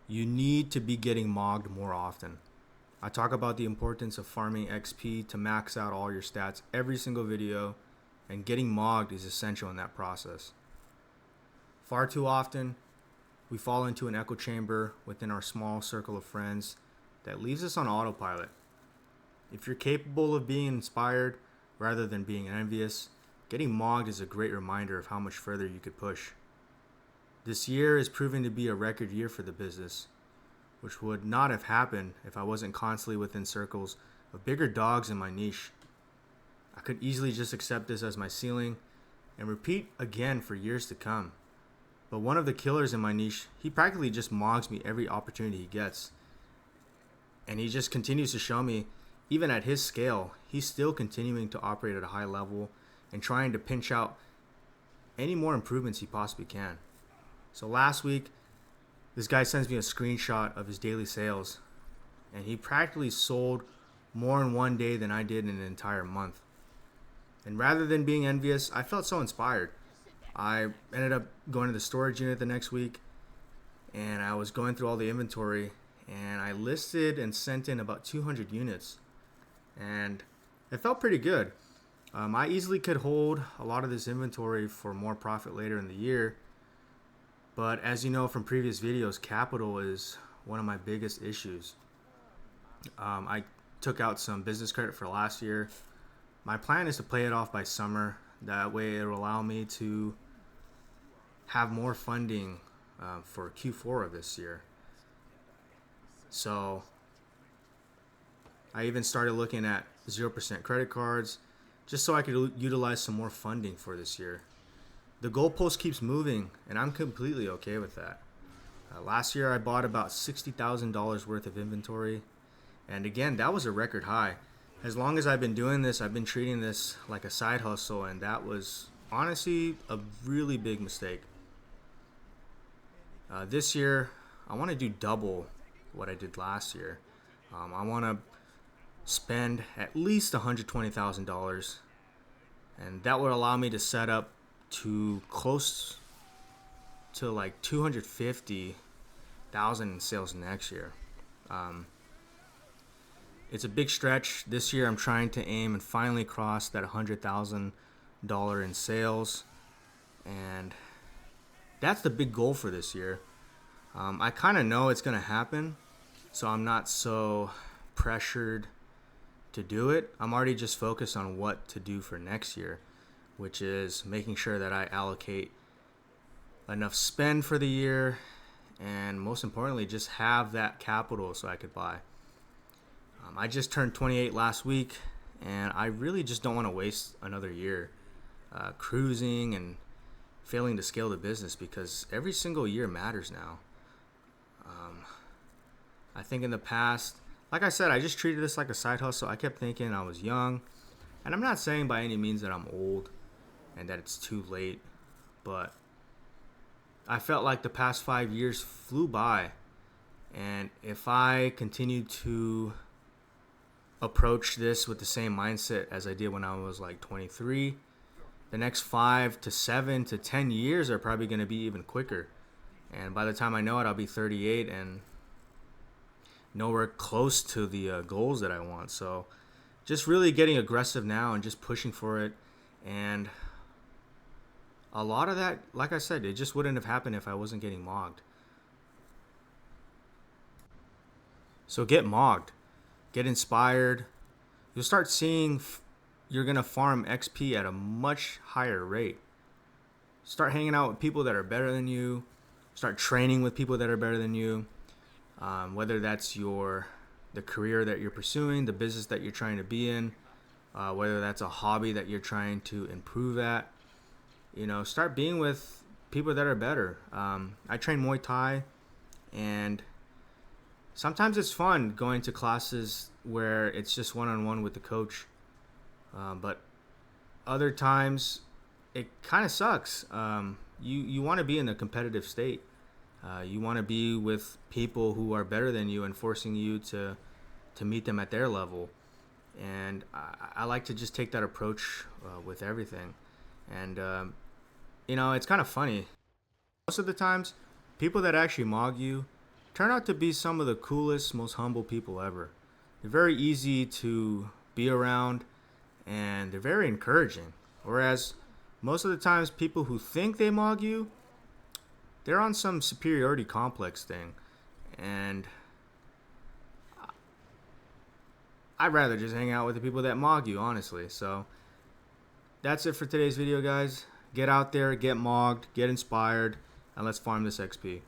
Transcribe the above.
You need to be getting mogged more often. I talk about the importance of farming XP to max out all your stats every single video, and getting mogged is essential in that process. Far too often, we fall into an echo chamber within our small circle of friends that leaves us on autopilot. If you're capable of being inspired rather than being envious, getting mogged is a great reminder of how much further you could push. This year is proving to be a record year for the business, which would not have happened if I wasn't constantly within circles of bigger dogs in my niche. I could easily just accept this as my ceiling and repeat again for years to come. But one of the killers in my niche, he practically just mogs me every opportunity he gets. And he just continues to show me, even at his scale, he's still continuing to operate at a high level and trying to pinch out any more improvements he possibly can. So last week, this guy sends me a screenshot of his daily sales, and he practically sold more in one day than I did in an entire month. And rather than being envious, I felt so inspired. I ended up going to the storage unit the next week, and I was going through all the inventory, and I listed and sent in about 200 units, and it felt pretty good. I easily could hold a lot of this inventory for more profit later in the year, but as you know from previous videos, capital is one of my biggest issues. I took out some business credit for last year. My plan is to pay it off by summer. That way it will allow me to have more funding for Q4 of this year. So I even started looking at 0% credit cards just so I could utilize some more funding for this year. The goalpost keeps moving, and I'm completely okay with that. Last year, I bought about $60,000 worth of inventory, and again, that was a record high. As long as I've been doing this, I've been treating this like a side hustle, and that was honestly a really big mistake. This year, I want to do double what I did last year. I want to spend at least $120,000, and that would allow me to set up to close to like 250,000 in sales next year. It's a big stretch. This year I'm trying to aim and finally cross that $100,000 in sales, and that's the big goal for this year. I kind of know it's going to happen, so I'm not so pressured to do it. I'm already just focused on what to do for next year, which is making sure that I allocate enough spend for the year, and most importantly, just have that capital so I could buy. I just turned 28 last week, and I really just don't want to waste another year cruising and failing to scale the business, because every single year matters now. I think in the past, like I said, I just treated this like a side hustle. I kept thinking I was young, and I'm not saying by any means that I'm old and that it's too late, but I felt like the past 5 years flew by, and if I continued to approach this with the same mindset as I did when I was like 23, the next 5 to 7 to 10 years are probably going to be even quicker, and by the time I know it, I'll be 38 and nowhere close to the goals that I want. So just really getting aggressive now and just pushing for it. And a lot of that, like I said, it just wouldn't have happened if I wasn't getting mogged. So get mogged, get inspired. You'll start seeing you're going to farm XP at a much higher rate. Start hanging out with people that are better than you. Start training with people that are better than you. Whether that's the career that you're pursuing, the business that you're trying to be in, whether that's a hobby that you're trying to improve at. Start being with people that are better. I train Muay Thai, and sometimes it's fun going to classes where it's just one-on-one with the coach. But other times, it kind of sucks. You want to be in a competitive state. You want to be with people who are better than you and forcing you to meet them at their level. And I like to just take that approach with everything. And, it's kind of funny. Most of the times, people that actually mog you turn out to be some of the coolest, most humble people ever. They're very easy to be around and they're very encouraging. Whereas most of the times people who think they mog you, they're on some superiority complex thing. And I'd rather just hang out with the people that mog you, honestly. So that's it for today's video, guys. Get out there, get mogged, get inspired, and let's farm this XP.